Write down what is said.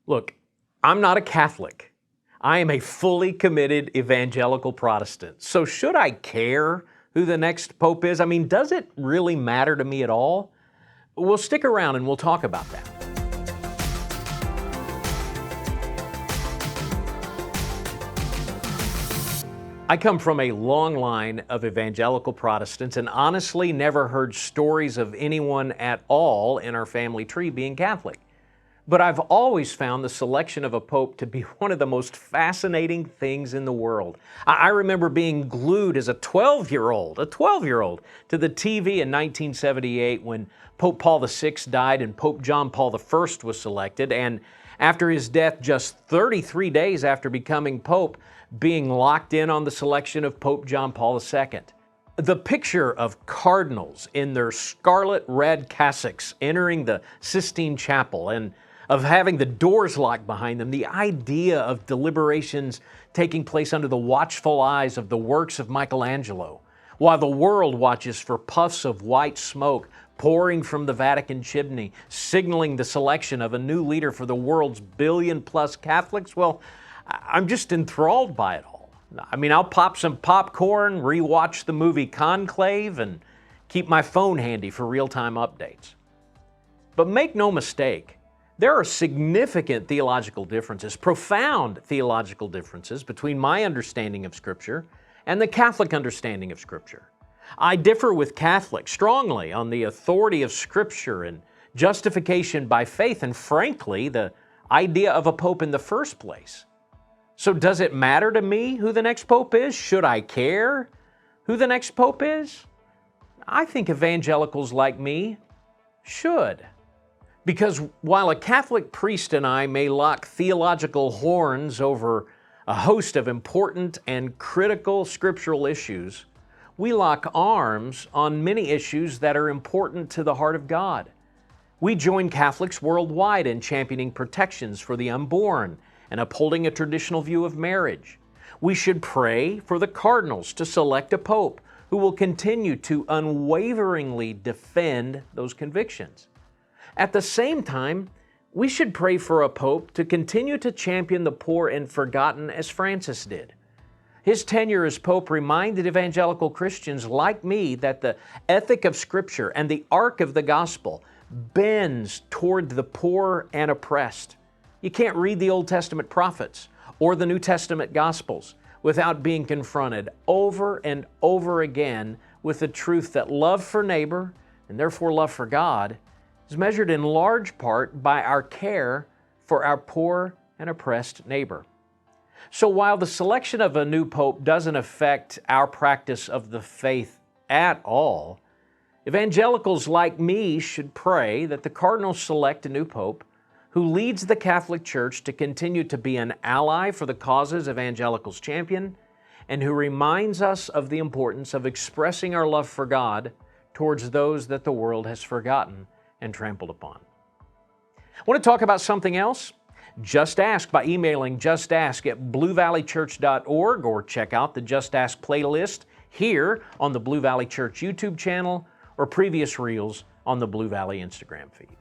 Look, I'm not a Catholic. I am a fully committed evangelical Protestant. So should I care who the next pope is? I mean, does it really matter to me at all? Well, stick around and we'll talk about that. I come from a long line of evangelical Protestants and honestly never heard stories of anyone at all in our family tree being Catholic. But I've always found the selection of a pope to be one of the most fascinating things in the world. I remember being glued as a 12-year-old to the TV in 1978 when Pope Paul VI died and Pope John Paul I was selected, and after his death just 33 days after becoming pope, being locked in on the selection of Pope John Paul II. The picture of cardinals in their scarlet red cassocks entering the Sistine Chapel and of having the doors locked behind them, the idea of deliberations taking place under the watchful eyes of the works of Michelangelo, while the world watches for puffs of white smoke pouring from the Vatican chimney, signaling the selection of a new leader for the world's billion-plus Catholics, well, I'm just enthralled by it all. I mean, I'll pop some popcorn, rewatch the movie Conclave, and keep my phone handy for real-time updates. But make no mistake, there are significant theological differences, profound theological differences between my understanding of Scripture and the Catholic understanding of Scripture. I differ with Catholics strongly on the authority of Scripture and justification by faith, and frankly, the idea of a pope in the first place. So does it matter to me who the next pope is? Should I care who the next pope is? I think evangelicals like me should. Because while a Catholic priest and I may lock theological horns over a host of important and critical scriptural issues, we lock arms on many issues that are important to the heart of God. We join Catholics worldwide in championing protections for the unborn and upholding a traditional view of marriage. We should pray for the cardinals to select a pope who will continue to unwaveringly defend those convictions. At the same time, we should pray for a pope to continue to champion the poor and forgotten as Francis did. His tenure as pope reminded evangelical Christians like me that the ethic of Scripture and the arc of the gospel bends toward the poor and oppressed. You can't read the Old Testament prophets or the New Testament Gospels without being confronted over and over again with the truth that love for neighbor, and therefore love for God, is measured in large part by our care for our poor and oppressed neighbor. So while the selection of a new pope doesn't affect our practice of the faith at all, evangelicals like me should pray that the cardinals select a new pope who leads the Catholic Church to continue to be an ally for the causes evangelicals champion, and who reminds us of the importance of expressing our love for God towards those that the world has forgotten and trampled upon. Want to talk about something else? Just Ask by emailing justask@bluevalleychurch.org or check out the Just Ask playlist here on the Blue Valley Church YouTube channel or previous reels on the Blue Valley Instagram feed.